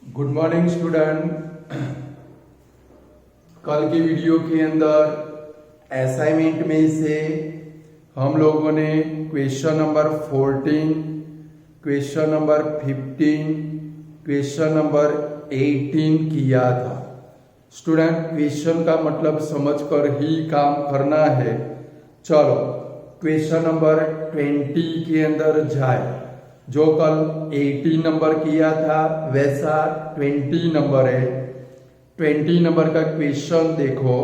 Good morning student. कल की video के अंदर असाइनमेंट में से हम लोगों ने question number 14, question number 15, question number 18 किया था। स्टूडेंट, क्वेश्चन का मतलब समझकर ही काम करना है। चलो क्वेश्चन नंबर 20 के अंदर जाए। जो कल 18 नंबर किया था वैसा 20 नंबर है। 20 नंबर का क्वेश्चन देखो।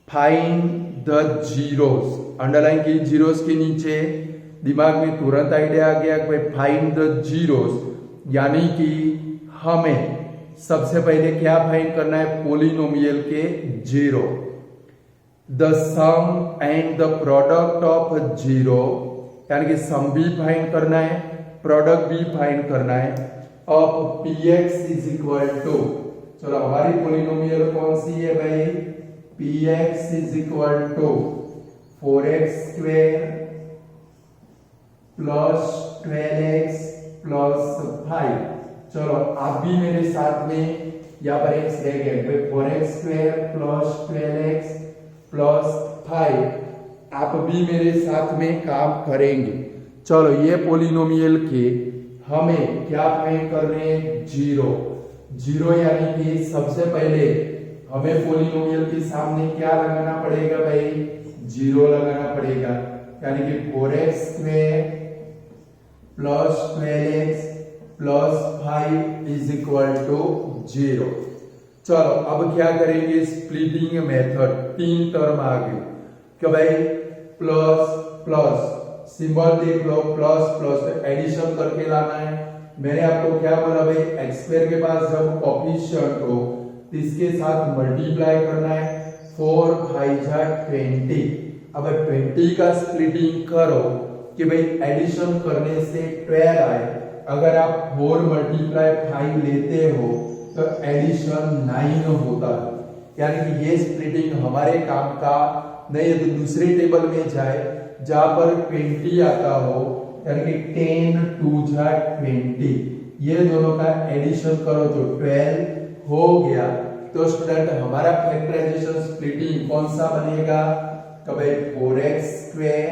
Find the zeros. अंडरलाइन की जीरोस के नीचे दिमाग में तुरंत आइडिया आ गया कि फाइंड द जीरोस, यानी कि हमें सबसे पहले क्या फाइंड करना है? पोलिनोमियल के zero. The sum and the product of zero, यानी कि सम भी फाइंड करना है, प्रोडक्ट भी फाइंड करना है। Of P X is equal to, चलो हमारी पोलिनोमियल कौन सी है भाई? P X is equal to 4x square plus 12x plus 5। चलो आप भी मेरे साथ में, यहाँ पर x रह गया, 4x square plus 12x plus 5। आप भी मेरे साथ में काम करेंगे। चलो ये पोलिनोमियल के हमें क्या फाइंड करने हैं? जीरो। जीरो यानी कि सबसे पहले हमें पोलिनोमियल के सामने क्या लगाना पड़ेगा भाई? जीरो लगाना पड़ेगा, यानी कि 4x square plus 12x plus 5 is equal to 0। चलो अब क्या करेंगे? Splitting method. तीन टर्म आ गए कि भाई प्लस प्लस, सिंबल देख लो, प्लस प्लस एडिशन करके लाना है। मैंने आपको क्या बोला भाई? एक्स स्क्वायर के पास जब कोफिशिएंट हो तो इसके साथ मल्टीप्लाई करना है। 4 5 जा 20। अब 20 का स्प्लिटिंग करो कि भाई एडिशन करने से 12 आए। अगर आप 4 मल्टीप्लाई 5 लेते हो तो एडिशन 9 होता है, यानी कि ये स्प्लिटिंग हमारे काम का नहीं है। तो दूसरे टेबल में जाए जहां पर 20 आता हो, यानी कि 10 2 जा 20, ये दोनों का एडिशन करो तो 12 हो गया। तो स्टूडेंट हमारा फैक्टराइजेशन स्प्लिटिंग कौन सा बनेगा? तो भाई 4x square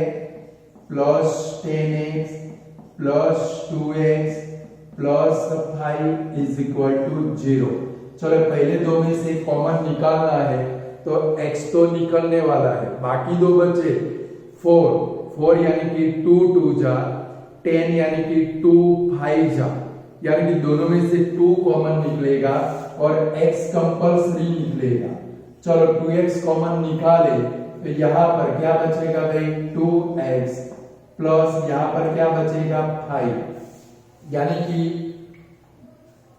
plus 10x plus 2x plus 5 is equal to 0। चलो पहले दो में से कॉमन निकालना है, तो x तो निकलने वाला है, बाकी दो बचे 4 यानी कि 2 2 जा 10, यानी कि 2 5 जा, यानी कि दोनों में से 2 कॉमन निकलेगा और x कंपल्सरी निकलेगा। चलो 2x कॉमन निकाले तो यहां पर क्या बचेगा भाई? 2x प्लस यहां पर क्या बचेगा? 5, यानी कि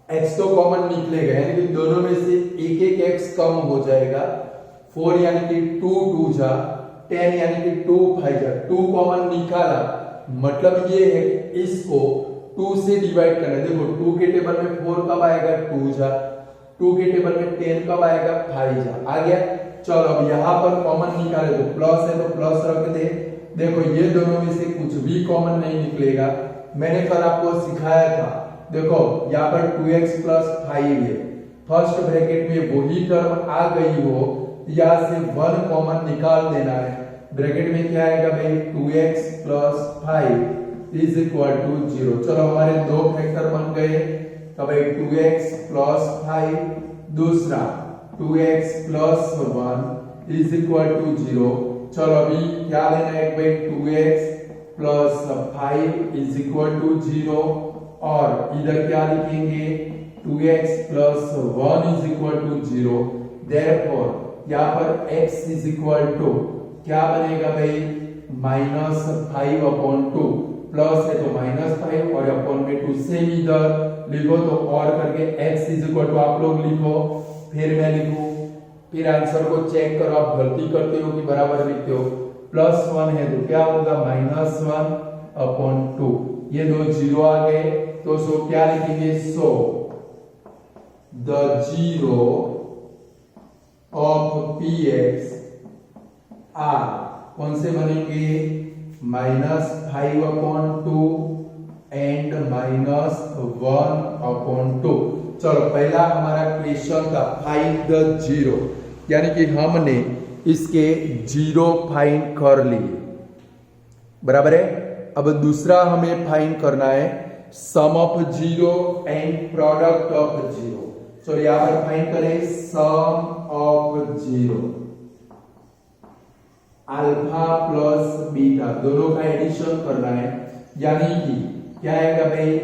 x तो कॉमन निकलेगा, यानी कि दोनों में से एक एक x कम हो जाएगा। 4 यानी कि 2 2 जा 10, यानी कि 2 5 जा 2 कॉमन निकाला, मतलब ये है कि इसको 2 से डिवाइड करना है। देखो 2 के टेबल में 4 कब आएगा? 2 जा। 2 के टेबल में 10 कब आएगा? 5 जा। आ गया। चलो अब यहां पर कॉमन निकाले तो प्लस है तो प्लस रख दे। देखो ये दोनों में से कुछ भी कॉमन नहीं निकलेगा। मैंने कल आपको सिखाया था, देखो यहाँ पर 2x प्लस 5 है, फर्स्ट ब्रैकेट में वही टर्म आ गई हो, यहाँ से 1 कॉमन निकाल देना है। ब्रैकेट में क्या आएगा भाई? 2x plus 5 is equal to 0। चलो हमारे दो फैक्टर बन गए। तो भाई 2x प्लस 5, दूसरा 2x plus 1 is equal to 0। चलो अभी क्या लेना है भाई? 2x plus 5 is equal to 0, और इधर क्या लिखेंगे? 2x plus 1 is equal to 0। Therefore यहाँ पर x इज इक्वल टू क्या बनेगा भाई? -5/2। प्लस है तो -5 और अपॉन में 2 से इधर लिखो तो और करके x इज इक्वल टू आप लोग लिखो, फिर मैं लिखूं, फिर आंसर को चेक करो आप गलती करते हो कि बराबर लिखते हो। +1 है तो क्या होगा? -1/2। ये दो जीरो आ गए तो सो क्या लिखेंगे? So the zero of P X are कौन से बनेंगे? -5/2 एंड -1/2। चलो पहला हमारा क्वेश्चन था फाइंड द जीरो, यानी कि हमने इसके जीरो फाइंड कर लिए, बराबर है। अब दूसरा हमें फाइंड करना है sum of zero and product of zero. चलो यहां पर फाइंड करें sum of zero, alpha plus beta दोनों का एडिशन करना है, यानी कि क्या आएगा भाई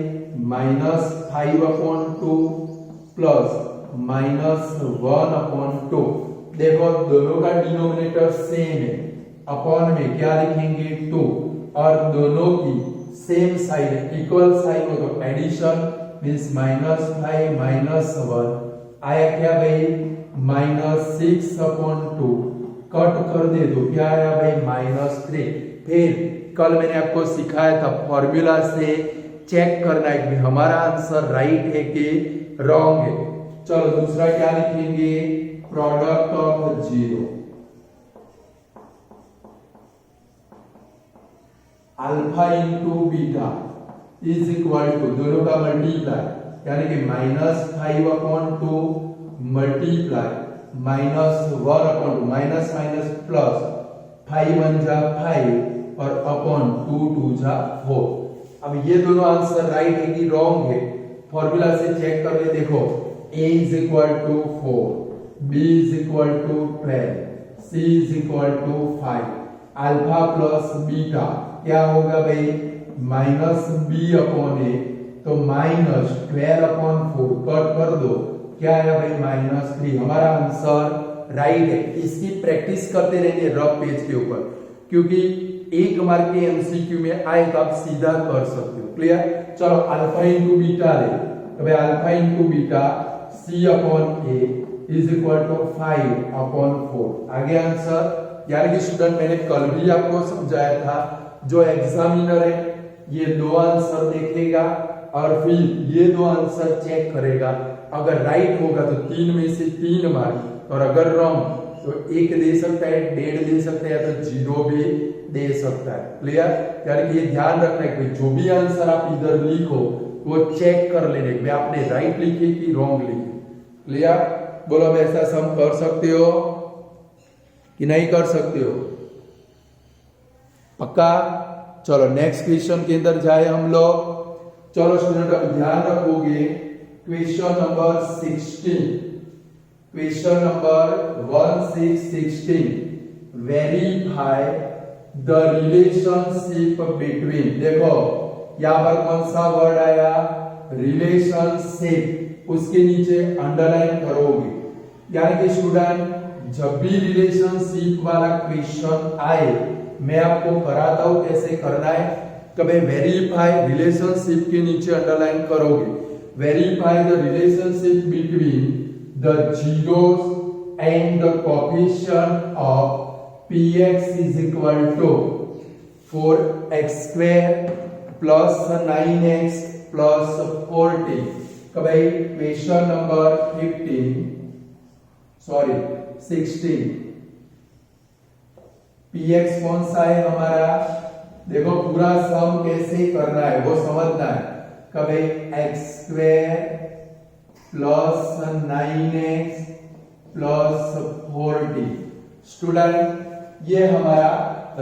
-5/2 प्लस -1/2। देखो दोनों का डिनोमिनेटर सेम है, अपॉन में क्या लिखेंगे 2, और दोनों की सेम साइड इक्वल साइन हो तो एडिशन मींस -5 -1 आया क्या भाई -6/2, कट कर दे तो क्या आया भाई -3। फिर कल मैंने आपको सिखाया था फॉर्मूला से चेक करना है कि हमारा आंसर राइट है कि रॉन्ग है। चलो दूसरा क्या लिखेंगे product of zero, alpha into beta is equal to दोनों का मल्टीप्लाई, यानी कि -5/2 मल्टीप्लाई -1/2 माइनस माइनस प्लस 5 1 जा 5 और अपॉन 2 2 जा 4। अब ये दोनों आंसर राइट है कि रॉन्ग है, फॉर्मूला से चेक कर ले। देखो a is equal to 4, b is equal to 12, c is equal to 5, alpha plus beta क्या होगा भाई -b/a, तो -12/4 कट कर दो क्या है भाई -3। हमारा आंसर राइट है। इसकी प्रैक्टिस करते रहेंगे रफ पेज के ऊपर, क्योंकि 1 मार्क के एमसीक्यू में आए तो आप सीधा कर सकते हो। क्लियर। चलो अल्फा इंटू बीटा ले, तो भाई alpha into beta c/a is equal to 5/4। आगे आंसर, यानी कि स्टूडेंट मैंने कल भी आपको समझाया था, जो एग्जामिनर है ये दो आंसर देखेगा और फिर ये दो आंसर चेक करेगा। अगर राइट होगा तो 3 में से 3 मार्क, और अगर रॉन्ग तो 1 दे सकता है, 1.5 दे सकता है, तो 0 भी दे सकता है। क्लियर। यानी कि ये ध्यान रखना है कि जो भी आंसर आप इधर लिखो वो चेक कर लेने कि आपने राइट लिखे कि रॉन्ग लिखे। क्लियर। बोलो अब ऐसा सम कर सकते हो कि नहीं कर सकते हो? पक्का। चलो नेक्स्ट क्वेश्चन के अंदर जाए हम लोग। चलो स्टूडेंट अब ध्यान रखोगे question number 16, question number 1616, verify the relationship between. देखो यहां पर कौन सा वर्ड आया रिलेशनशिप, उसके नीचे अंडरलाइन करोगे। यानी कि स्टूडेंट जब भी रिलेशनशिप वाला क्वेश्चन आए मैं आपको कराता हूं कैसे करना है। कभी वेरीफाई रिलेशनशिप के नीचे अंडरलाइन करोगे, verify the relationship between the zeros and the coefficient of px is equal to 4x² plus 9x plus 40। कभी क्वेश्चन नंबर 16 px कौन सा है हमारा, देखो पूरा सम कैसे करना है वो समझना है। कभी x² plus 9x plus 40। Student ये हमारा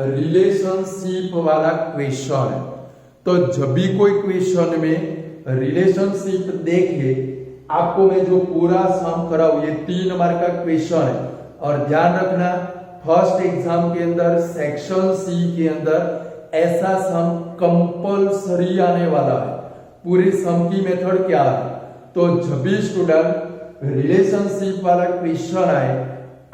रिलेशनशिप वाला क्वेश्चन है, तो जब भी कोई क्वेश्चन में रिलेशनशिप देखे आपको मैं जो पूरा सम कराऊं, ये 3 मार्क का क्वेश्चन है। और ध्यान रखना फर्स्ट एग्जाम के अंदर सेक्शन सी के अंदर ऐसा सम कंपलसरी आने वाला है। पूरे सम की मेथड क्या है, तो जब भी स्टूडेंट रिलेशनशिप वाला क्वेश्चन आए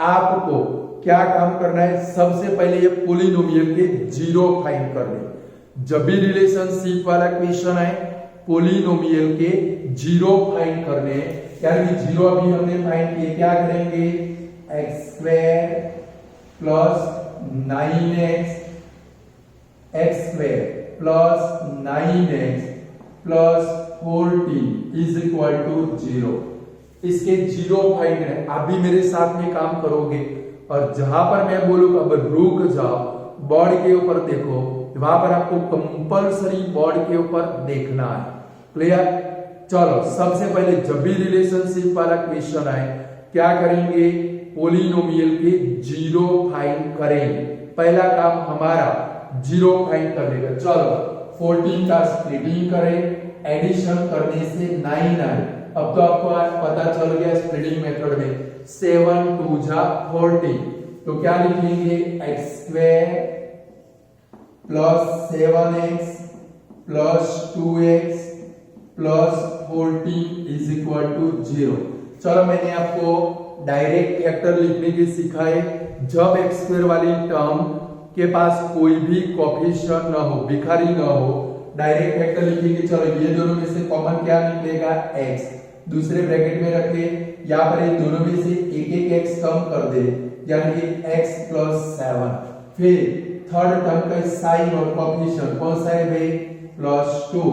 आपको क्या काम करना है, सबसे पहले ये पोलिनोमियल के जीरो फाइंड करने। जब भी रिलेशनशिप वाला क्वेश्चन आए पोलिनोमियल के जीरो फाइंड करने, यानी कि जीरो अभी हमने फाइंड किए, क्या करेंगे x² plus 9x x² plus 9x plus 14 is equal to 0। इसके जीरो फाइंड करें। आप भी मेरे साथ में काम करोगे और जहां पर मैं बोलूंगा अब रुक जाओ, बोर्ड के ऊपर देखो, वहां पर आपको कंपलसरी बोर्ड के ऊपर देखना है। क्लियर। चलो सबसे पहले जब भी रिलेशनशिप वाला क्वेश्चन आए क्या करेंगे, पोलिनोमियल के जीरो फाइंड करेंगे। पहला काम हमारा जीरो फाइंड करने का। चलो 14 का स्प्लिटिंग करें, एडिशन करने से 9 आए। अब तो आपको आज पता चल गया स्प्लिटिंग मेथड में 7 2 जा 14, तो क्या लिखेंगे x square plus 7x plus 2x plus 14 is equal to 0। चलो मैंने आपको डायरेक्ट फैक्टर लिखने के सिखाए। जब एक्स स्क्वायर वाली टर्म के पास कोई भी कोएफिशिएंट ना हो, भिखारी ना हो, डायरेक्ट फैक्टर लिखेंगे। चलो ये दोनों में से कॉमन क्या निकलेगा, x, दूसरे ब्रैकेट में रखे, यहाँ पर इन दोनों में से एक एक x कम कर दे, यानी कि x प्लस 7। फिर थर्ड टर्म का साइन और कोएफिशिएंट कौन सा है भाई, प्लस 2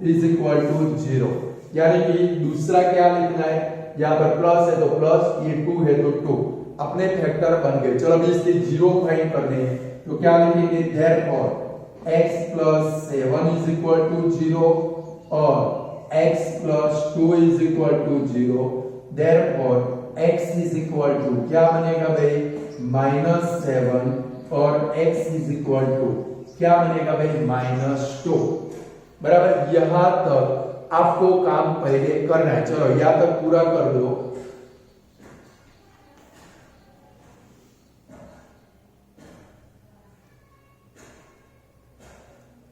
इज इक्वल टू 0, यानी कि दूसरा क्या लिखना है, यहाँ पर प्लस है तो प्लस, ये 2 है तो 2, अपने फैक्टर बन गए। चलो अभी इसके जीरो फाइंड करने हैं, तो क्या लिखेंगे, therefore x plus 7 is equal to 0 और x plus 2 is equal to 0, therefore x is equal to क्या बनेगा भाई, -7 और x इज इक्वल टू क्या बनेगा भाई, -2। बराबर, यहां तक आपको काम पहले करना है। चलो यहां तक पूरा कर दो।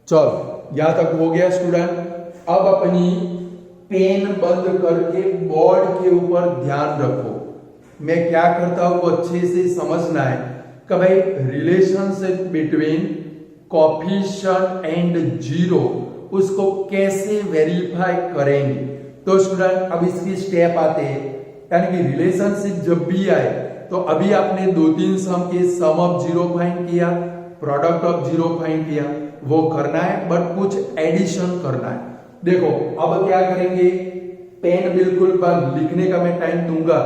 चलो यहां तक हो गया स्टूडेंट। अब अपनी पेन बंद करके बोर्ड के ऊपर ध्यान रखो। मैं क्या करता हूं वो अच्छे से समझना है कि भाई relationship between coefficient and zero उसको कैसे वेरीफाई करेंगे। तो स्टूडेंट अब इसकी स्टेप आते हैं, यानी कि रिलेशनशिप जब भी आए तो अभी आपने 2-3 सम के सम ऑफ जीरो फाइंड किया, प्रोडक्ट ऑफ जीरो फाइंड किया, वो करना है, बट कुछ एडिशन करना है। देखो अब क्या करेंगे, पेन बिल्कुल बंद, लिखने का मैं टाइम दूंगा।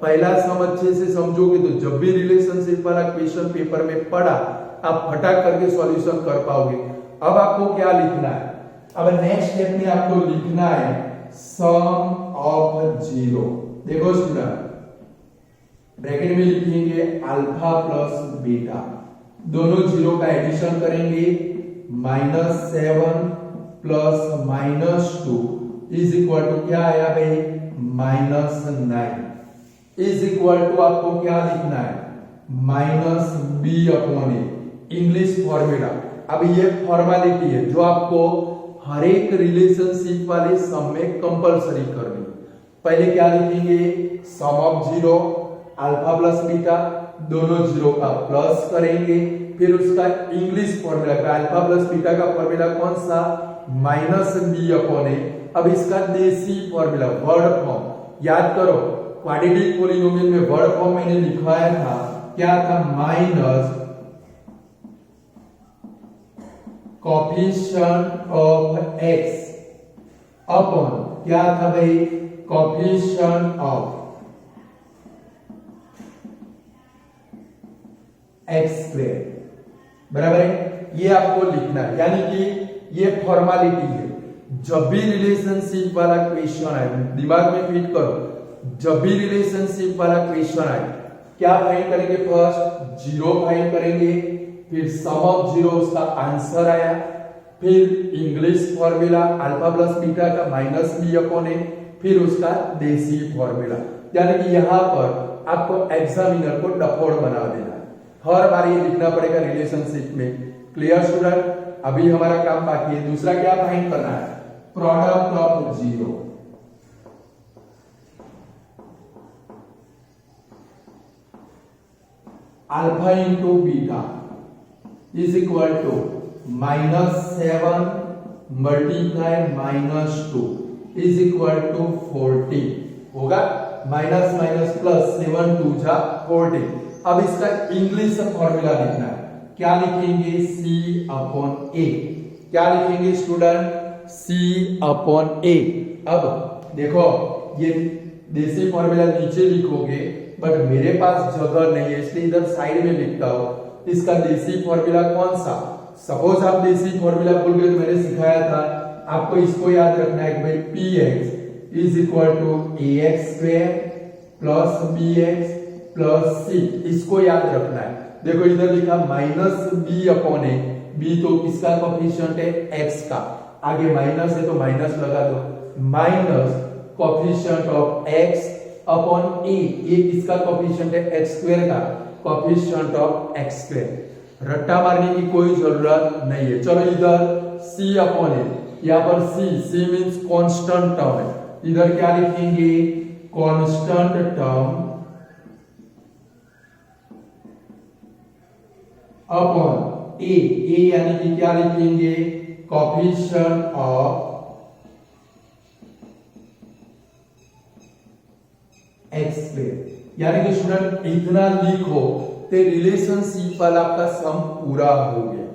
पहला सम अच्छे से समझोगे तो जब भी रिलेशनशिप वाला क्वेश्चन पेपर में पड़ा आप फटाक करके सॉल्यूशन कर पाओगे। अब आपको क्या लिखना है, अब नेक्स्ट स्टेप में आपको लिखना है सम ऑफ जीरो। देखो स्टूडेंट ब्रैकेट में लिखेंगे अल्फा प्लस बीटा, दोनों जीरो का एडिशन करेंगे, -7 प्लस -2 इज इक्वल टू क्या आया भाई, -9 इज इक्वल टू आपको क्या लिखना है, -b/a, इंग्लिश फॉर्मूला। अब ये फॉर्मेलिटी है जो आपको हर एक रिलेशनशिप वाले सम में कंपलसरी करनी। पहले क्या लिखेंगे, sum of zero alpha plus beta, दोनों जीरो का प्लस करेंगे, फिर उसका इंग्लिश फॉर्मूला का अल्फा प्लस बीटा का फॉर्मूला कौन सा, -b/a। अब इसका देसी फॉर्मूला वर्ड फॉर्म याद करो, क्वाड्रेटिक पॉलिनोमियल में वर्ड फॉर्म मैंने लिखवाया था, क्या था, minus coefficient of x upon क्या था भाई, कोएफिशिएंट ऑफ x स्क्वायर। बराबर है, ये आपको लिखना है, यानी कि ये फॉर्मेलिटी है। जब भी रिलेशनशिप वाला क्वेश्चन आए, दिमाग में फिट करो, जब भी रिलेशनशिप वाला क्वेश्चन आए क्या फाइंड करेंगे, फर्स्ट जीरो फाइंड करेंगे, फिर सम ऑफ जीरो उसका आंसर आया, फिर English formula alpha plus beta का -b/a, फिर उसका देसी फॉर्मूला। यानी कि यहां पर आपको एग्जामिनर को डफोड़ बना देना, हर बार ये लिखना पड़ेगा रिलेशनशिप में। क्लियर स्टूडेंट, अभी हमारा काम बाकी है। दूसरा क्या फाइंड करना है, product of zero. Alpha into beta is equal to -7 multiply -2 is equal to 40 होगा, माइनस माइनस प्लस 7 2 जा 40। अब इसका इंग्लिश फॉर्मूला लिखना है, क्या लिखेंगे, C/A। क्या लिखेंगे स्टूडेंट, C/A। अब देखो ये देसी फॉर्मूला नीचे लिखोगे, बट मेरे पास जगह नहीं है इसलिए इधर साइड में लिखता हूं। इसका देसी फॉर्मूला कौन सा, सपोज आप देसी फॉर्मूला भूल गए, मैंने सिखाया था आपको इसको याद रखना है कि भाई px is equal to ax square plus bx plus c। इसको याद रखना है। देखो इधर लिखा minus b upon A, b तो किसका कोफिशिएंट है, x का, आगे माइनस है तो माइनस लगा दो, minus coefficient of x upon a, ये किसका कोफिशिएंट है, x स्क्वायर का, कोफिशिएंट ऑफ x स्क्वायर। रट्टा मारने की कोई जरूरत नहीं है। चलो इधर c अपॉन ए, यहाँ पर c मींस कांस्टेंट टर्म है, इधर क्या लिखेंगे, कांस्टेंट टर्म अपॉन ए, यानी कि क्या लिखेंगे, कोफिशिएंट ऑफ x स्क्वायर। यानी कि स्टूडेंट इतना लिखो तो रिलेशनशिप वाला आपका सम पूरा हो गया।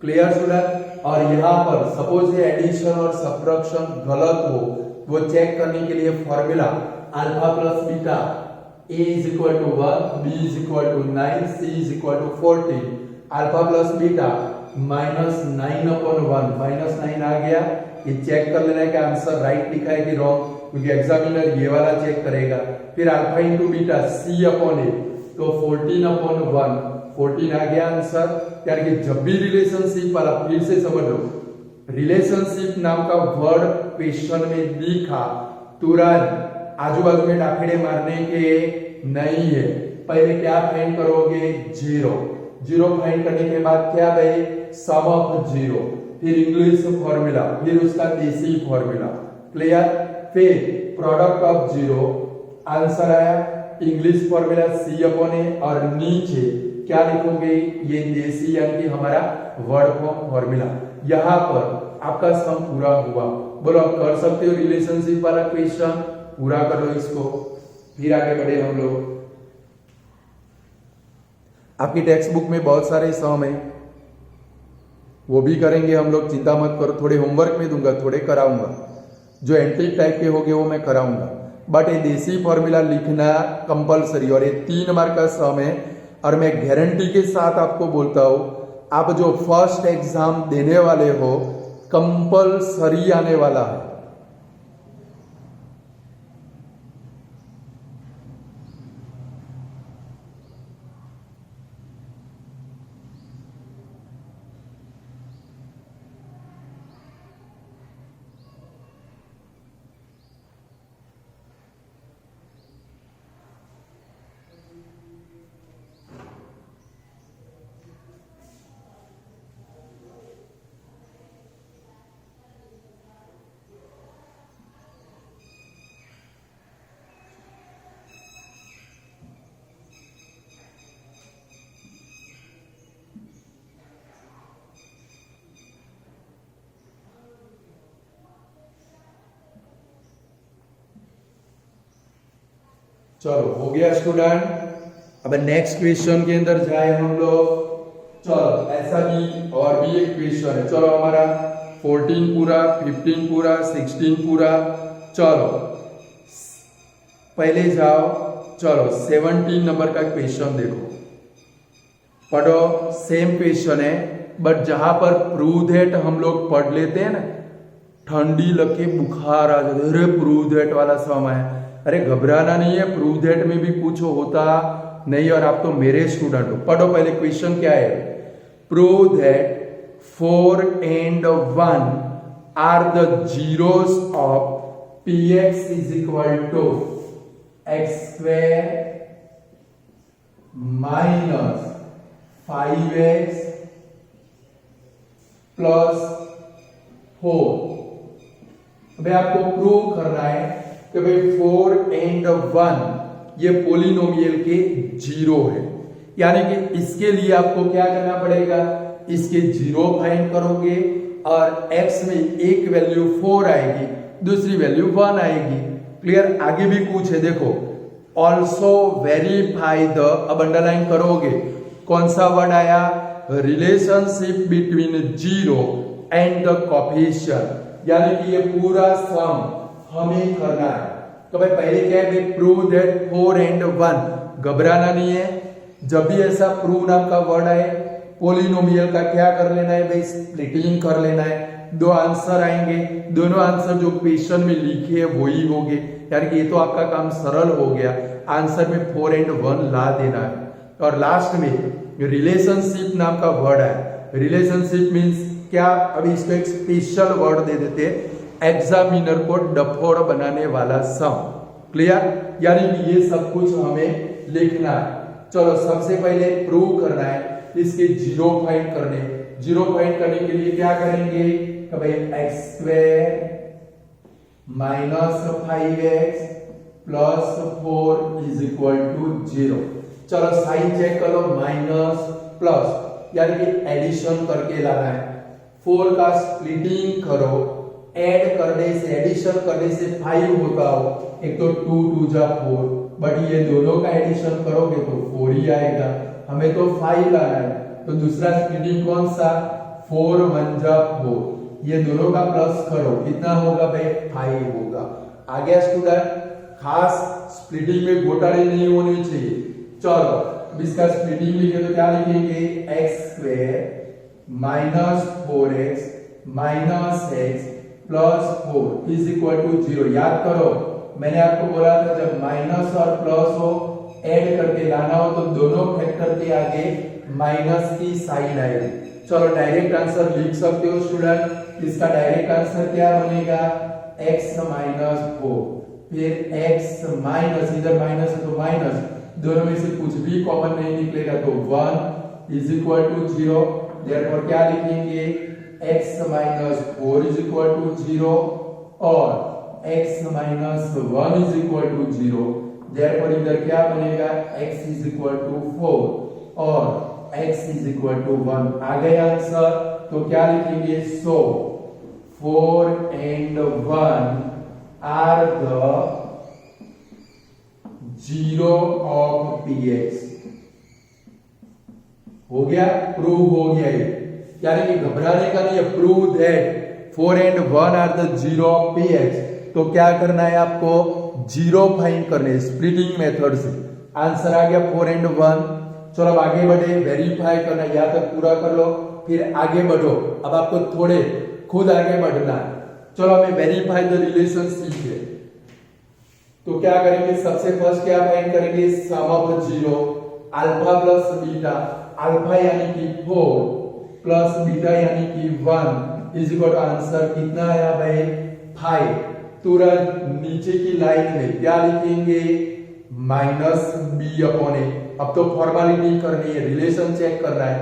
Clear student. और यहाँ पर सपोज एडिशन और सब्ट्रैक्शन गलत हो, वो चेक करने के लिए formula alpha plus beta, a is equal to 1, b is equal to 9, c is equal to 14, alpha plus beta minus 9 upon 1, minus 9 आ गया। ये चेक कर लेना है कि आंसर राइट लिखा है कि रॉन्ग, क्योंकि एग्जामिनर ये वाला चेक करेगा। फिर alpha into beta c upon a, तो 14 अपॉन 1, 14 आ गया आंसर। यानी कि जब भी रिलेशनशिप वाला, फिर से समझ लो, रिलेशनशिप नाम का वर्ड क्वेश्चन में दिखा, तुरंत आजू बाजू में डाखेड़े मारने के नहीं है। पहले क्या फाइंड करोगे, जीरो। जीरो फाइंड करने के बाद क्या भाई, सम ऑफ जीरो, फिर इंग्लिश फॉर्मूला, फिर उसका देसी फॉर्मूला। क्लियर। फिर प्रोडक्ट ऑफ जीरो, आंसर आया इंग्लिश फॉर्मूला c अपॉन ए, और नीचे क्या लिखोगे, ये देसी यानी कि हमारा वर्ड फॉर्म फॉर्मूला। यहाँ पर आपका सम पूरा हुआ। बोलो आप कर सकते हो रिलेशनशिप वाला क्वेश्चन, पूरा कर लो इसको, फिर आगे बढ़े हम लोग। आपकी टेक्स्ट बुक में बहुत सारे सम है, वो भी करेंगे हम लोग, चिंता मत करो। थोड़े होमवर्क में दूंगा, थोड़े कराऊंगा, जो एंटी टाइप के होंगे वो मैं कराऊंगा, बट ये देसी फॉर्मूला लिखना कंपलसरी। और ये 3 मार्क का सम है, और मैं गारंटी के साथ आपको बोलता हूं, आप जो फर्स्ट एग्जाम देने वाले हो, कंपलसरी आने वाला है। चलो हो गया स्टूडेंट। अब नेक्स्ट क्वेश्चन के अंदर जाए हम लोग। चलो ऐसा भी और भी एक क्वेश्चन है। चलो हमारा 14 पूरा, 15 पूरा, 16 पूरा। चलो पहले जाओ, चलो 17 नंबर का क्वेश्चन देखो, पढ़ो। सेम क्वेश्चन है, बट जहां पर प्रूव दैट हम लोग पढ़ लेते हैं ना, ठंडी लगे बुखार आ जाए, अरे प्रूव दैट वाला समय है, अरे घबराना नहीं है, प्रूव दैट में भी कुछ होता नहीं, और आप तो मेरे स्टूडेंट हो। पढ़ो पहले क्वेश्चन क्या है। Prove that 4 and 1 are the zeros of px is equal to x square minus 5x plus 4। भाई आपको प्रूव करना है कि भाई 4 and 1 ये पोलिनोमियल के जीरो है, यानी कि इसके लिए आपको क्या करना पड़ेगा, इसके जीरो फाइंड करोगे, और x में एक वैल्यू 4 आएगी, दूसरी वैल्यू 1 आएगी। क्लियर। आगे भी कुछ है, देखो, ऑल्सो वेरीफाई द, अब अंडरलाइन करोगे, कौन सा वर्ड आया, relationship between zero and the coefficient, यानी कि ये पूरा सम हमें करना है। तो भाई पहले क्या है, प्रूव दैट 4 and 1, घबराना नहीं है। जब भी ऐसा प्रूव नाम का वर्ड आए, पॉलिनोमियल का क्या कर लेना है भाई, स्प्लिटिंग कर लेना है। दो आंसर आएंगे, दोनों आंसर जो क्वेश्चन में लिखे है वही होंगे, यानी कि ये तो आपका काम सरल हो गया। आंसर में 4 and 1 ला देना है। और लास्ट में रिलेशनशिप नाम का वर्ड है। रिलेशनशिप मीन्स क्या, अभी इसको एक स्पेशल वर्ड दे देते हैं, एग्जामिनर को डफोड़ बनाने वाला सम। क्लियर, यानी कि ये सब कुछ हमें लिखना है। चलो सबसे पहले प्रूव करना है, इसके जीरो फाइंड करने। जीरो फाइंड करने के लिए क्या करेंगे कि भाई x square minus 5x plus 4 is equal to 0। चलो साइन चेक कर लो, माइनस प्लस यानी कि एडिशन करके लाना है। 4 का स्प्लिटिंग करो, ऐड करने से, एडिशन करने से 5 होता हो, एक तो 2 2 जा 4, बट ये दोनों का एडिशन करोगे तो 4 ही आएगा, हमें तो 5 लाना है। तो दूसरा स्प्लिटिंग कौन सा, 4 1 जा 4, ये दोनों का प्लस करो, कितना होगा भाई 5 होगा। आ गया स्टूडेंट, खास स्प्लिटिंग में घोटाले नहीं होने चाहिए। चलो अब इसका स्प्लिटिंग लिखे तो क्या लिखेंगे, x square minus 4x minus x plus 4 is equal to 0। याद करो मैंने आपको बोला था जब माइनस और प्लस हो, ऐड करके लाना हो तो दोनों फैक्टर के आगे माइनस की साइन आएगी। चलो डायरेक्ट आंसर लिख सकते हो स्टूडेंट, इसका डायरेक्ट आंसर क्या बनेगा, x माइनस 4, फिर x माइनस, इधर माइनस है तो माइनस, दोनों में से कुछ भी कॉमन नहीं निकलेगा तो 1 इज इक्वल टू 0। देयरफॉर क्या लिखेंगे, x minus 4 is equal to 0 और x minus 1 is equal to 0। Therefore इधर क्या बनेगा, x इज इक्वल टू 4 और x इज इक्वल टू 1। आ गए आंसर, तो क्या लिखेंगे, so 4 and 1 are the 0 of px। हो गया, प्रूव हो गया ये, यानी कि घबराने का नहीं, prove that 4 and 1 are the 0 of px। तो क्या करना है आपको, जीरो फाइंड करने स्प्लिटिंग मेथड से। आंसर आ गया 4 and 1। चलो अब आगे बढ़े, वेरीफाई करना, या तक पूरा कर लो फिर आगे बढ़ो। अब आपको थोड़े खुद आगे बढ़ना है। चलो हमें वेरीफाई द रिलेशनशिप है, तो क्या करेंगे, सबसे फर्स्ट क्या फाइंड करेंगे, sum of 0 alpha plus beta, alpha यानी कि 4 प्लस बीटा यानी कि 1 इज इक्वल टू आंसर कितना आया भाई 5। तुरंत नीचे की लाइन में क्या लिखेंगे, माइनस बी अपॉन ए। अब तो फॉर्मेलिटी करनी है, रिलेशन चेक करना है,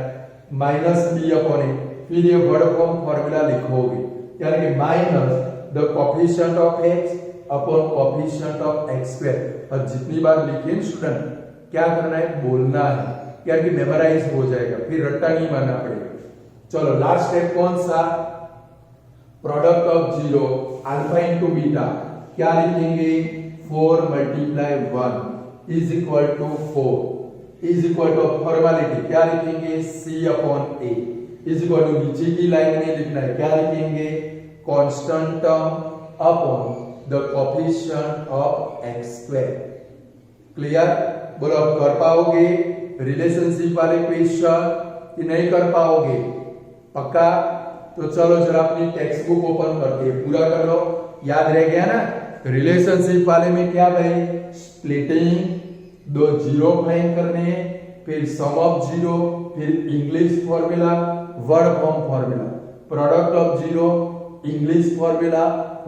माइनस बी अपॉन ए, फिर ये वर्ड फॉर्म फॉर्मूला लिखोगे, यानी कि minus the coefficient of x upon coefficient of x square. और जितनी बार लिखे स्टूडेंट क्या करना है, बोलना है, यानी कि मेमोराइज हो जाएगा, फिर रट्टा नहीं मारना पड़ेगा। चलो लास्ट स्टेप कौन सा, product of 0 alpha into beta, क्या लिखेंगे, 4 multiply 1 is equal to 4 is equal to formality क्या लिखेंगे, c upon a is equal to नीचे की लाइन में लिखना है, क्या लिखेंगे, constant term upon the coefficient of x square. Clear, बोलो अब कर पाओगे रिलेशनशिप वाले क्वेश्चन कि नहीं कर पाओगे, पक्का। तो चलो जरा अपनी टेक्स्ट बुक ओपन करके पूरा कर लो, याद रह गया ना। रिलेशनशिप वाले में क्या भाई, स्प्लिटिंग, दो जीरो फाइंड करने, फिर सम ऑफ 0, फिर English formula, word form formula, product of 0, English formula,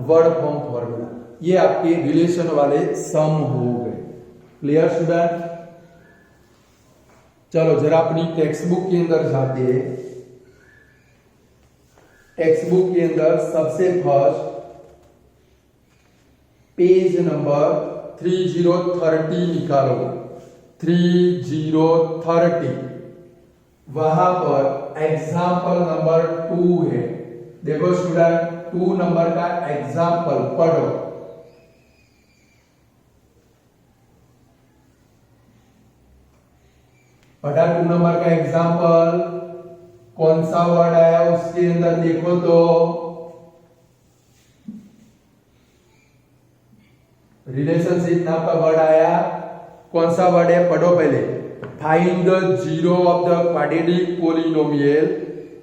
word form formula, ये आपके रिलेशन वाले सम हो गए। क्लियर स्टूडेंट, चलो जरा अपनी टेक्स्ट बुक के अंदर जाते हैं। टेक्स्ट बुक के अंदर सबसे फर्स्ट पेज नंबर 3030 निकालो, 3030, वहां पर एग्जाम्पल नंबर 2 है। देखो स्टूडेंट 2 नंबर का एग्जाम्पल पढ़ो। पढ़ा 2 नंबर का एग्जाम्पल, कौन सा वर्ड आया उसके अंदर देखो तो, रिलेशनशिप नाम का वर्ड आया, कौन सा वर्ड है पढ़ो पहले। Find the zero of the quadratic polynomial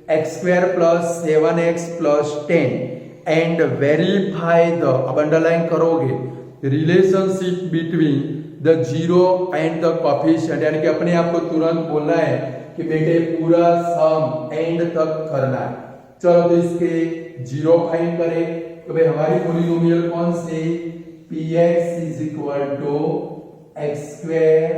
x square plus 7x plus 10 and verify the, अब अंडरलाइन करोगे, relationship between the zero and the coefficient, यानी कि अपने आप को तुरंत बोलना है कि बेटे पूरा सम एंड तक करना है। चलो तो इसके जीरो फाइंड करें, तो भाई हमारी पोलिनोमियल कौन सी, px is equal to x square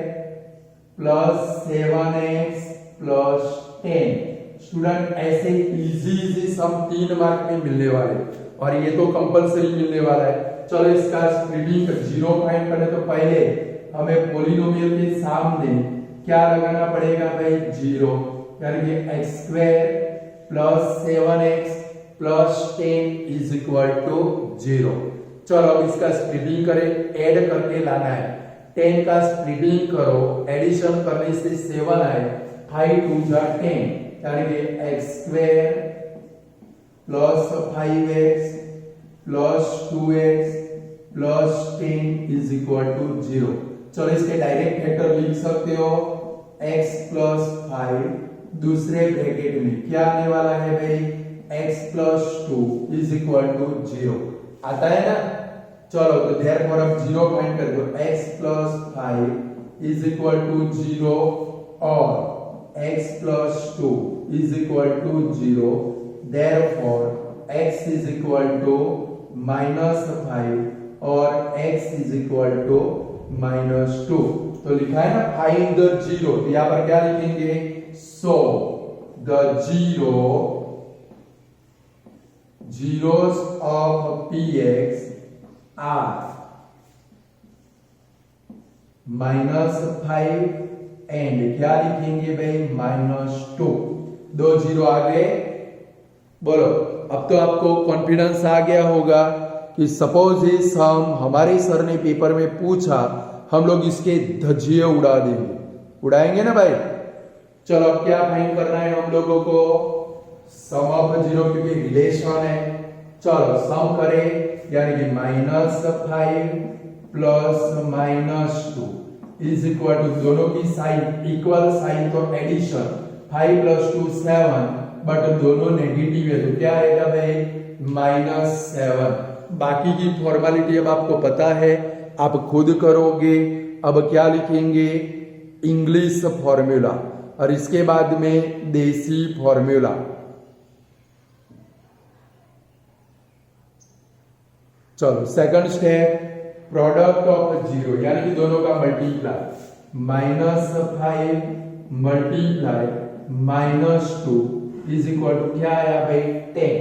plus 7x plus 10। Student ऐसे इजी सम 3 मार्क में मिलने वाले, और ये तो कंपलसरी मिलने वाला है। चलो इसका स्प्लिटिंग जीरो फाइंड करने, तो पहले हमें पोलिनोमियल के सामने क्या लगाना पड़ेगा भाई, जीरो, यानी कि x square plus 7x plus 10 is equal to 0। चलो अब इसका स्प्लिटिंग करें, ऐड करके लाना है। 10 का स्प्लिटिंग करो, एडिशन करने से 7 आए, 5 2 जा 10, यानी कि x square plus 5x plus 2x plus 10 is equal to 0। चलो इसके डायरेक्ट फैक्टर लिख सकते हो, x प्लस 5, दूसरे ब्रैकेट में क्या आने वाला है भाई, x plus 2 is equal to 0। आता है ना। चलो तो देयरफॉर अब 0 फाइंड कर दो, x plus 5 is equal to 0 और x plus 2 is equal to 0, therefore x is equal to minus 5 और x is equal to minus 2। तो लिखा है ना फाइंड द जीरो, तो यहां पर क्या लिखेंगे, so the zeros of px are -5 and क्या लिखेंगे भाई, -2। 2 जीरो आ गए। बोलो अब तो आपको कॉन्फिडेंस आ गया होगा कि सपोज ये सम हमारे सर ने पेपर में पूछा, हम लोग इसके धज्जिए उड़ा देंगे, उड़ाएंगे ना भाई। चलो अब क्या फाइंड करना है हम लोगों को, सम ऑफ जीरो, क्योंकि रिलेशन है। चलो सम करें, यानी कि -5 प्लस -2 इज इक्वल टू, दोनों की साइन इक्वल साइन तो एडिशन, 5 प्लस 2 7, बट दोनों नेगेटिव है, तो क्या आएगा भाई, -7। बाकी की फॉर्मेलिटी अब आपको पता है, आप खुद करोगे। अब क्या लिखेंगे, इंग्लिश फॉर्मूला, और इसके बाद में देसी फॉर्मूला। चलो second step, product of zero, यानी कि दोनों का multiply, -5 multiply -2 is equal to क्या आया भाई, 10,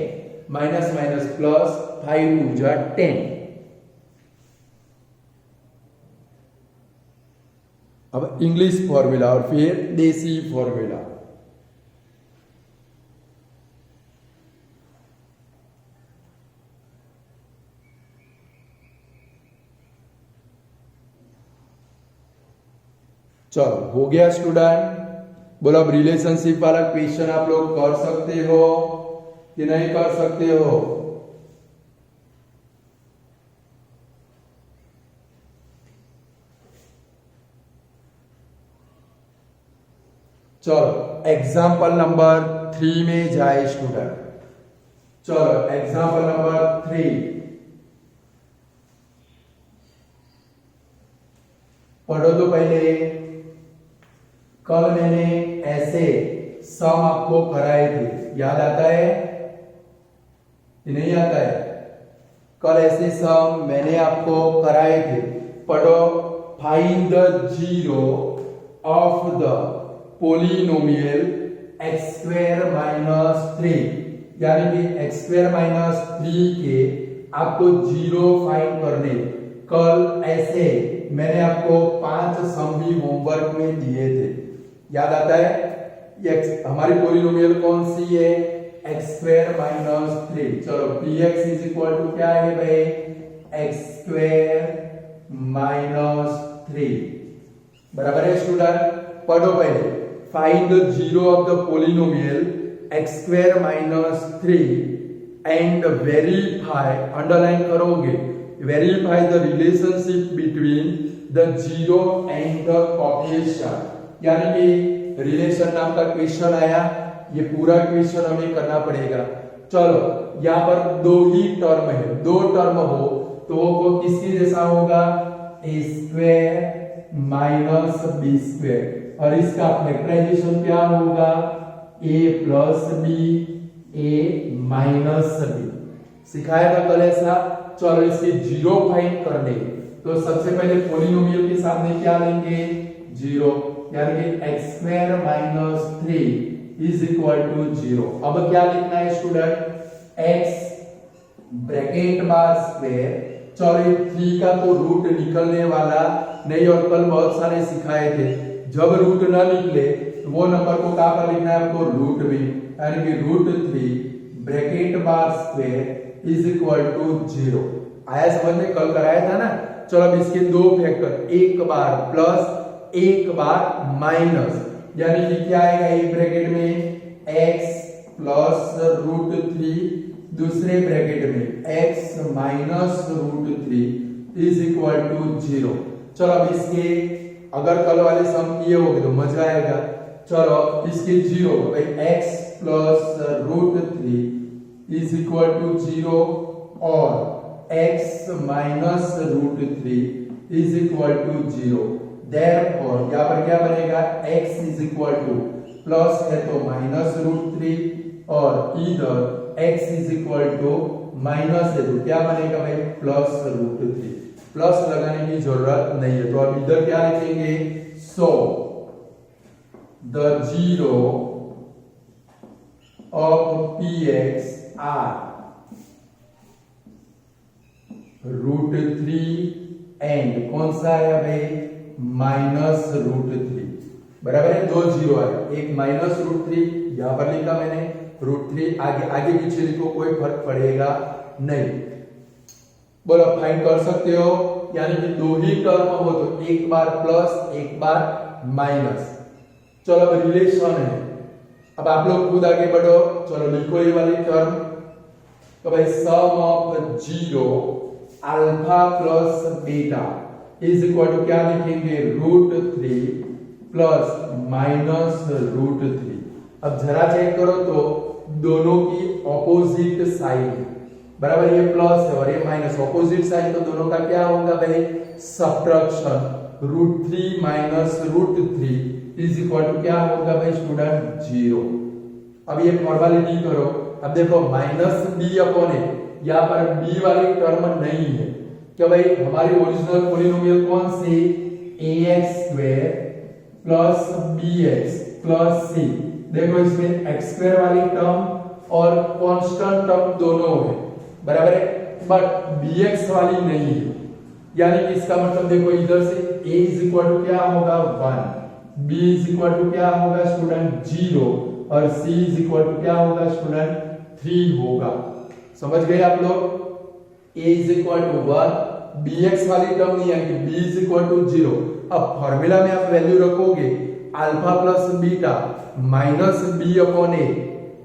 माइनस माइनस प्लस, 5 2 जा 10। अब इंग्लिश फॉर्मूला और फिर देसी फॉर्मूला। चलो हो गया स्टूडेंट। बोलो अब रिलेशनशिप वाला क्वेश्चन आप लोग कर सकते हो कि नहीं कर सकते हो। चलो एग्जाम्पल नंबर 3 में जाए स्टूडेंट। चलो एग्जाम्पल नंबर 3 पढ़ो तो पहले। कल मैंने ऐसे सम आपको कराए थे, याद आता है कि नहीं आता है? कल ऐसे सम मैंने आपको कराए थे। पढ़ो, find the zero of the polynomial x square minus 3, यानी कि एक्स स्क्वायर माइनस 3 के आपको जीरो फाइंड करने। कल ऐसे मैंने आपको 5 सम भी होमवर्क में दिए थे, याद आता है? ये हमारी पोलिनोमियल कौन सी है? X square minus 3। चलो px इज इक्वल टू क्या है भाई? एक्स स्क्वायर माइनस 3, बराबर है स्टूडेंट? पढ़ो पहले। Find the zero of the polynomial x square minus 3 and verify, underline करोगे, verify the relationship between the zero and the coefficient. यानी कि रिलेशन नाम का क्वेश्चन आया, ये पूरा क्वेश्चन हमें करना पड़ेगा। चलो यहाँ पर दो ही टर्म है, दो टर्म हो तो वो किसके जैसा होगा, ए स्क्वायर माइनस बी स्क्वायर, और इसका फैक्टराइजेशन क्या होगा, ए प्लस बी ए माइनस बी। सिखाया था कल ऐसा। चलो इसके जीरो फाइंड करने, तो सबसे पहले पॉलिनोमियल के सामने क्या लेंगे, जीरो, यानी कि x square minus 3 is equal to zero. अब क्या लिखना है स्टूडेंट, एक्स ब्रैकेट बार स्क्वायर, चलो 3 का तो रूट निकलने वाला नहीं, और कल बहुत सारे सिखाए थे जब रूट ना निकले तो वो नंबर को कहां पर लिखना है आपको, रूट में, यानी कि √3 ब्रैकेट बार square is equal to zero. आया समझ में, कल कराया था ना। चलो अब इसके दो फैक्टर, एक बार प्लस एक बार माइनस, यानी कि क्या आएगा, एक ब्रैकेट में x प्लस √3, दूसरे ब्रैकेट में x minus √3 is equal to zero. चलो अब इसके अगर कल वाले सम किए होंगे तो मजा आएगा। चलो इसके zero, x plus √3 is equal to zero, और x minus √3 is equal to zero. Therefore यहाँ पर क्या बनेगा, x is equal to, plus है तो माइनस √3, और इधर x is equal to minus है तो क्या बनेगा भाई, प्लस √3। प्लस लगाने की जरूरत नहीं है, तो अब इधर क्या लिखेंगे, so the zero of px are √3 and कौन सा आया भाई, माइनस √3, बराबर है, दो जीरो आया, एक माइनस √3 यहां पर लिखा मैंने, √3 आगे आगे पीछे लिखो, कोई फर्क पड़ेगा नहीं। बोलो फाइंड कर सकते हो, यानी कि दो ही टर्म हो तो एक बार प्लस एक बार माइनस। चलो अब रिलेशन है, अब आप लोग खुद आगे बढ़ो। चलो लिखो ये वाली टर्म, तो भाई sum of zero alpha plus beta is equal to क्या लिखेंगे, √3 प्लस माइनस √3। अब जरा चेक करो तो दोनों की ऑपोजिट साइड, बराबर, ये प्लस है और ये माइनस, ऑपोजिट साइड, तो दोनों का क्या होगा भाई, subtraction. √3 minus √3 is equal to क्या होगा भाई स्टूडेंट, जीरो। अब ये फॉर्मेलिटी करो, अब देखो माइनस बी अपॉन ए, यहाँ पर बी वाली टर्म नहीं है, क्या भाई, हमारी ओरिजिनल पॉलिनोमियल कौन सी, ax² plus bx plus c। देखो इसमें x² वाली टर्म और कांस्टेंट टर्म दोनों है, बराबर है, बट bx वाली नहीं है, यानी कि इसका मतलब देखो इधर से a इज इक्वल टू क्या होगा 1, b इज इक्वल टू क्या होगा स्टूडेंट 0, और c इज इक्वल टू क्या होगा स्टूडेंट 3 होगा। समझ गए आप लोग, a is equal to 1, bx वाली टर्म नहीं आएगी, b इज इक्वल टू 0। अब फॉर्मूला में आप वैल्यू रखोगे alpha plus beta minus b upon a,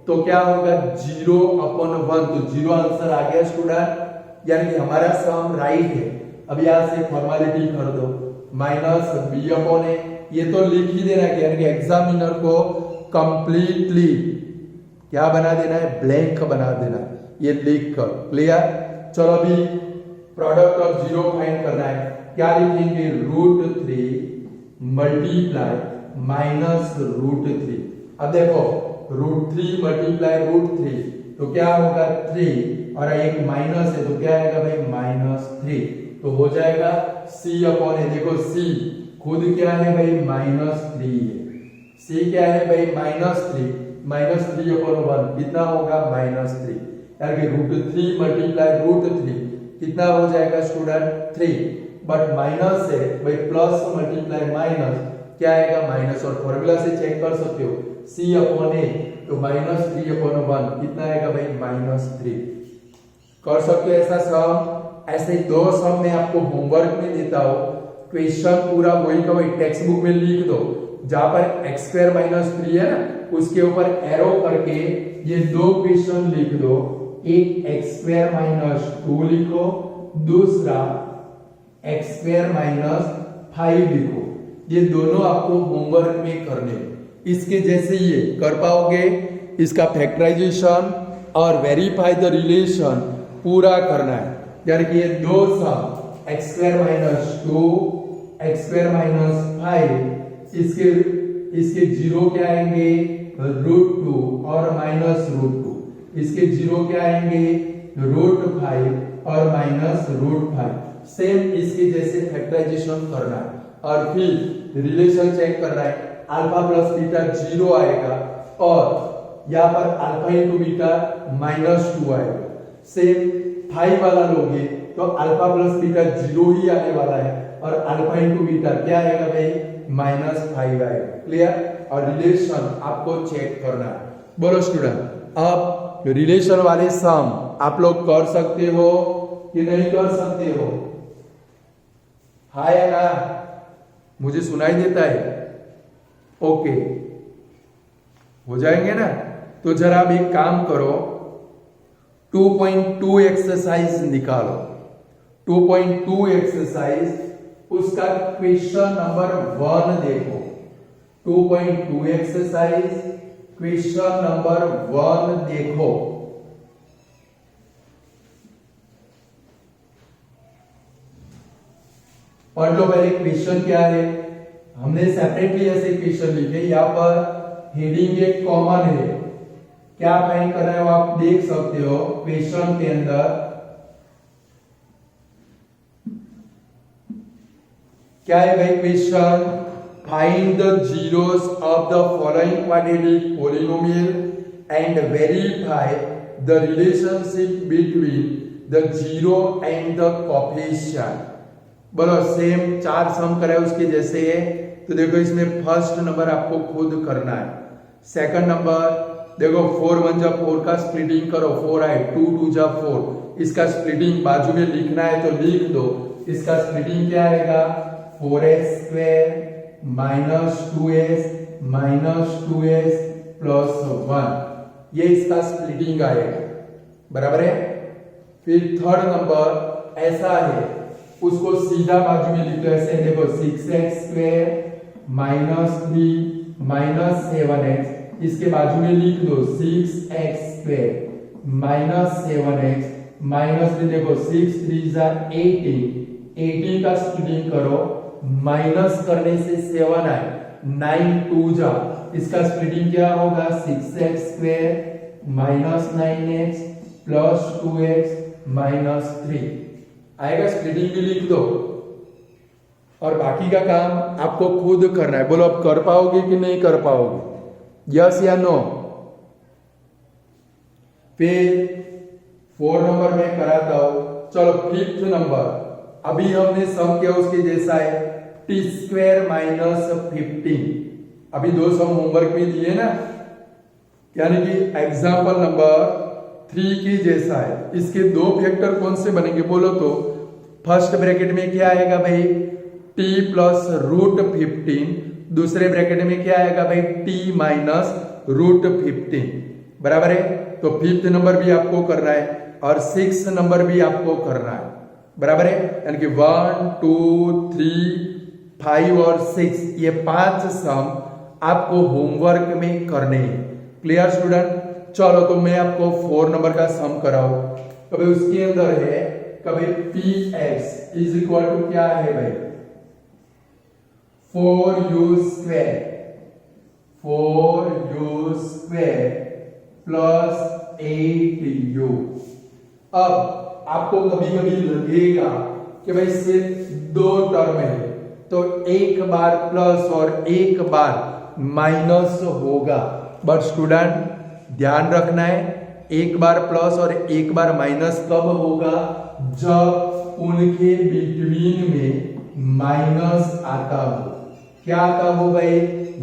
तो क्या होगा 0 अपॉन 1, तो 0 आंसर आ गया स्टूडेंट, यानी कि हमारा सम राइट है। अब यहां से फॉर्मेलिटी कर दो, माइनस b अपॉन a, ये तो लिख ही देना है, यानी कि एग्जामिनर को कंप्लीटली क्या बना देना है, ब्लैंक बना देना है, ये लिख कर, क्लियर। चलो अभी प्रोडक्ट ऑफ जीरो फाइंड करना है, क्या लिखेंगे, √3 मल्टीप्लाई माइनस √3। अब देखो √3 मल्टीप्लाई √3 तो क्या होगा 3, और एक माइनस है तो क्या आएगा भाई -3, तो हो जाएगा c अपॉन ए। देखो c खुद क्या है भाई -3 है, c क्या है भाई -3 अपॉन 1 कितना होगा -3, यानी कि √3 मल्टीप्लाई √3 कितना हो जाएगा स्टूडेंट 3, बट माइनस है भाई, प्लस मल्टीप्लाई माइनस क्या आएगा माइनस, और फॉर्मूला से चेक कर सकते हो c अपॉन a, तो -3 अपॉन 1 कितना आएगा भाई -3। कर सकते हो ऐसा सम। ऐसे ही दो सम मैं आपको होमवर्क में देता हूं, क्वेश्चन पूरा वही का वही टेक्स्ट बुक में लिख दो, जहां पर x² - 3 है ना, उसके ऊपर एरो करके ये दो क्वेश्चन लिख दो, एक x² - 2 लिखो, दूसरा x² - 5 लिखो। ये दोनों आपको होमवर्क में करने, इसके जैसे ये कर पाओगे। इसका फैक्टराइजेशन और वेरीफाई द रिलेशन पूरा करना है, यानी कि ये दो sum x square minus 2 x square minus 5, इसके जीरो क्या आएंगे √2 और -√2, इसके जीरो क्या आएंगे √5 और -√5। सेम इसके जैसे फैक्टराइजेशन करना है और फिर रिलेशन चेक करना है। अल्फा प्लस बीटा 0 आएगा और यहाँ पर अल्फा इंटू बीटा -2 आएगा। सेम 5 वाला लोगे तो अल्फा प्लस बीटा 0 ही आने वाला है और अल्फा इंटू बीटा क्या आएगा भाई -5 आएगा। क्लियर? और रिलेशन आपको चेक करना है। बोलो स्टूडेंट, अब रिलेशन वाले सम आप लोग कर सकते हो कि नहीं कर सकते हो? हाँ या ना? मुझे सुनाई देता है? ओके, हो जाएंगे ना? तो जरा अब एक काम करो, 2.2 एक्सरसाइज निकालो। 2.2 एक्सरसाइज, उसका क्वेश्चन नंबर 1 देखो। 2.2 एक्सरसाइज क्वेश्चन नंबर 1 देखो। पढ़ लो पहले क्वेश्चन क्या है। हमने सेपरेटली ऐसे क्वेश्चन लिखे, यहाँ पर हेडिंग एक कॉमन है। क्या फाइंड कर रहे हो आप देख सकते हो क्वेश्चन के अंदर। क्या है भाई question? Find the zeros of the following quadratic polynomial and verify the relationship between the zero and the coefficient. बोलो, सेम 4 सम करे उसके जैसे है। तो देखो इसमें फर्स्ट नंबर आपको खुद करना है। सेकंड नंबर देखो 4 1 जा 4 का स्प्लिटिंग करो, 4 आए, 2 2 जा 4, इसका स्प्लिटिंग बाजू में लिखना है तो लिख दो। इसका स्प्लिटिंग क्या आएगा 4x² -2s +1, ये इसका स्प्लिटिंग आएगा। बराबर है? फिर थर्ड नंबर ऐसा है, उसको सीधा बाजू में लिखो ऐसे। देखो 6x² -3 -7x, इसके बाजू में लिख दो 6x² -7x -3, देखो 6 3 जा 18 का स्प्लिटिंग करो, माइनस करने से 7 आए, 9 2 जा, इसका स्प्लिटिंग क्या होगा 6x² -9x +2x -3 आएगा। स्प्लिटिंग भी लिख दो और बाकी का काम आपको खुद करना है। बोलो, अब कर पाओगे कि नहीं कर पाओगे? यस या नो? फिर 4 नंबर में कराता हूं। चलो 5th नंबर, अभी हमने सम किया उसके जैसा है, t² -15। अभी 2 सम होमवर्क में दिए ना, यानी कि एग्जाम्पल नंबर 3 की जैसा है। इसके 2 फैक्टर कौन से बनेंगे बोलो तो? फर्स्ट ब्रैकेट में क्या आएगा भाई t + √15, दूसरे ब्रैकेट में क्या आएगा भाई t - √15। बराबर है? तो 5th नंबर भी आपको करना है और 6th नंबर भी आपको करना है। बराबर है? यानी कि 1 2 3 5 और 6, ये 5 सम आपको होमवर्क में करने हैं। Clear student? चलो तो मैं आपको 4 नंबर का सम कराऊं। कभी उसके अंदर है, कभी px = क्या है भाई 4u² + 8u। अब आपको कभी कभी लगेगा कि भाई सिर्फ 2 टर्म है तो एक बार प्लस और एक बार माइनस होगा। बट स्टूडेंट ध्यान रखना है, एक बार प्लस और एक बार माइनस कब होगा? जब उनके बिटवीन में माइनस आता हो। क्या आता हो भाई?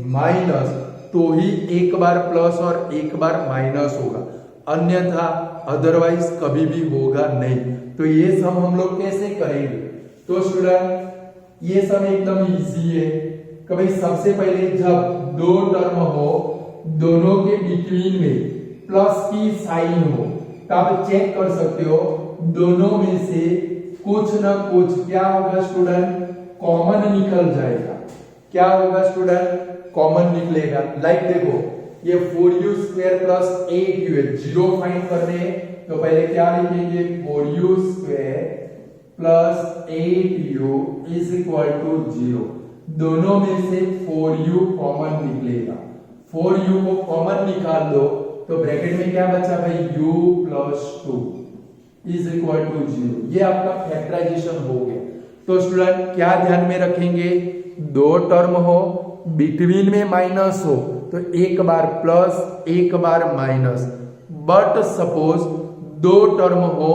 माइनस, तो ही एक बार प्लस और एक बार माइनस होगा, अन्यथा अदरवाइज कभी भी होगा नहीं। तो ये सम हम लोग कैसे करेंगे? तो स्टूडेंट ये सम एकदम इजी है। कभी सबसे पहले जब 2 टर्म हो, दोनों के बिटवीन में प्लस की साइन हो, तब चेक कर सकते हो दोनों में से कुछ ना कुछ क्या होगा स्टूडेंट, कॉमन निकल जाएगा। क्या होगा स्टूडेंट, कॉमन निकलेगा। लाइक देखो ये 4u स्क्वायर प्लस 8u है, जीरो फाइंड करने हैं तो पहले क्या लिखेंगे, 4u square plus 8u is equal to 0। दोनों में से 4u कॉमन निकलेगा, 4u को कॉमन निकाल दो तो ब्रैकेट में क्या बचा भाई, u plus 2 is equal to 0। ये आपका फैक्टराइजेशन हो गया। तो स्टूडेंट क्या ध्यान में रखेंगे, दो टर्म हो, बिटवीन में माइनस हो तो एक बार प्लस एक बार माइनस, बट सपोज दो टर्म हो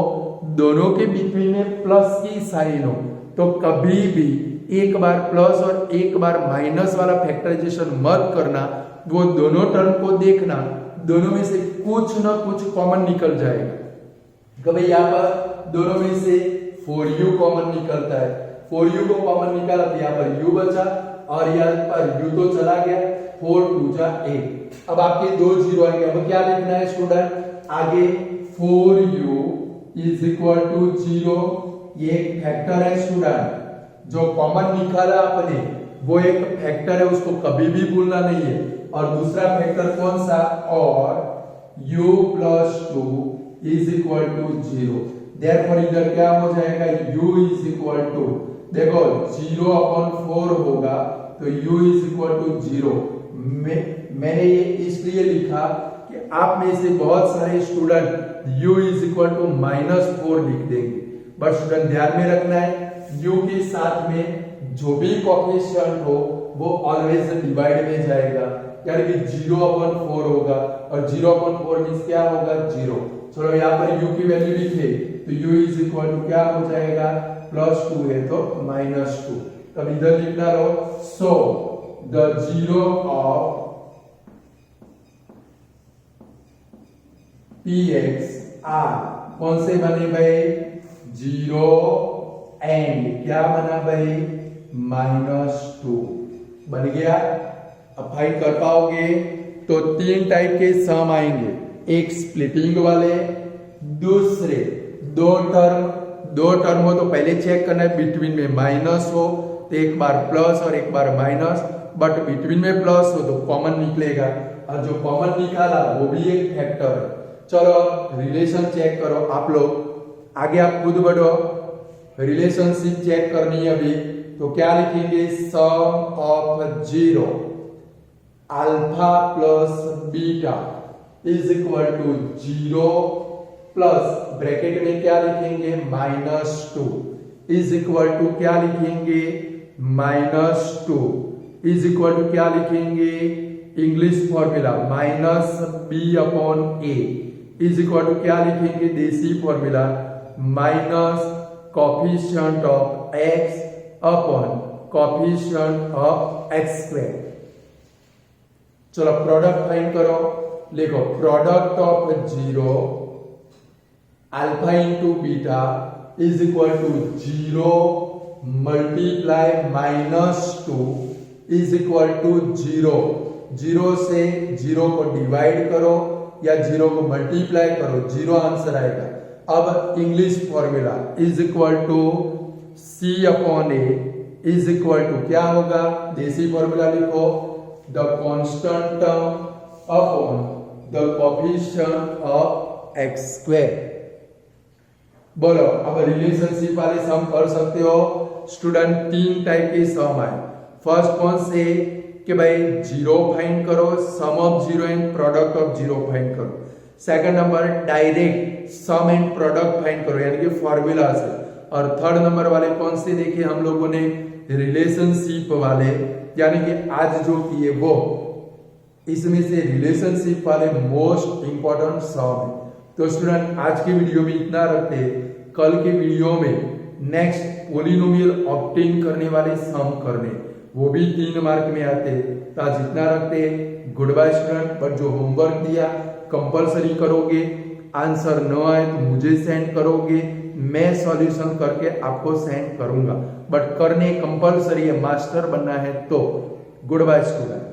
दोनों के बिटवीन में प्लस की साइन हो तो कभी भी एक बार प्लस और एक बार माइनस वाला फैक्टराइजेशन मत करना, वो दोनों टर्म को देखना, दोनों में से कुछ ना कुछ कॉमन निकल जाएगा। कभी यहाँ पर दोनों में से 4u कॉमन निकलता है, 4u को कॉमन निकाला तो यहाँ पर u बचा और यहाँ पर u तो चला गया, 4 2 जा 8। अब आपके दो जीरो आएंगे, अब क्या लिखना है स्टूडेंट, आगे 4u इज इक्वल टू 0। ये एक फैक्टर है स्टूडेंट, जो कॉमन निकाला आपने वो एक फैक्टर है, उसको कभी भी भूलना नहीं है। और दूसरा फैक्टर कौन सा, और u plus 2 is equal to 0। Therefore इधर क्या हो जाएगा, u इज इक्वल टू, देखो 0/4 होगा तो u इज इक्वल टू 0। मैंने ये इसलिए लिखा कि आप में से बहुत सारे student u is equal to -4 लिख देंगे, बट स्टूडेंट ध्यान में रखना है u के साथ में जो भी कोएफिशिएंट हो वो ऑलवेज डिवाइड में जाएगा, यानी कि 0/4 होगा और 0/4 मींस क्या होगा, 0। चलो यहाँ पर u की वैल्यू लिखे तो u इज इक्वल टू क्या हो जाएगा, +2 है तो -2। तब इधर लिखना रहो, सो the zero of px r कौन से बने भाई, 0 एंड क्या बना भाई, -2 बन गया। अब फाइंड कर पाओगे तो तीन टाइप के सम आएंगे, एक स्प्लिटिंग वाले, दूसरे दो टर्म हो तो पहले चेक करना है बिटवीन में माइनस हो तो एक बार प्लस और एक बार माइनस, बट बिटवीन में प्लस हो तो कॉमन निकलेगा और जो कॉमन निकाला वो भी एक फैक्टर है। चलो रिलेशन चेक करो आप लोग, आगे आप खुद बढ़ो, रिलेशनशिप चेक करनी है अभी तो क्या लिखेंगे, sum of 0 alpha plus beta is equal to 0 plus bracket में क्या लिखेंगे, -2 इज इक्वल टू क्या लिखेंगे, -2 इज इक्वल टू क्या लिखेंगे, English formula -b/a is equal to क्या लिखेंगे, देसी formula minus coefficient of x upon coefficient of x²। चलो प्रोडक्ट फाइंड करो, लिखो product of 0 alpha into beta is equal to 0 multiply -2 is equal to 0। 0 से 0 को डिवाइड करो या 0 को मल्टीप्लाई करो, 0 आंसर आएगा। अब English formula is equal to c/a is equal to क्या होगा, देसी फॉर्मूला लिखो, the constant term upon the coefficient of x²। बोलो अब रिलेशनशिप वाले सम कर सकते हो स्टूडेंट, तीन टाइप के सम आए। फर्स्ट कौन से कि भाई 0 फाइंड करो, sum of 0 and product of 0 find करो। Second number direct sum and product find करो यानी कि फॉर्मूला से। और थर्ड नंबर वाले कौन से देखे हम लोगों ने, रिलेशनशिप वाले, यानी कि आज जो किए वो, इसमें से रिलेशनशिप वाले मोस्ट इंपॉर्टेंट सम है। तो स्टूडेंट आज के वीडियो में इतना रखते हैं, कल के वीडियो में नेक्स्ट पोलिनोमियल ऑब्टेन करने वाले सम करने, वो भी 3 मार्क में आते हैं। तो आज इतना रखते हैं, गुड बाय स्टूडेंट। पर जो होमवर्क दिया कंपलसरी करोगे, आंसर न आए तो मुझे सेंड करोगे, मैं सॉल्यूशन करके आपको सेंड करूंगा, बट करने कंपलसरी है, मास्टर बनना है तो। Goodbye student.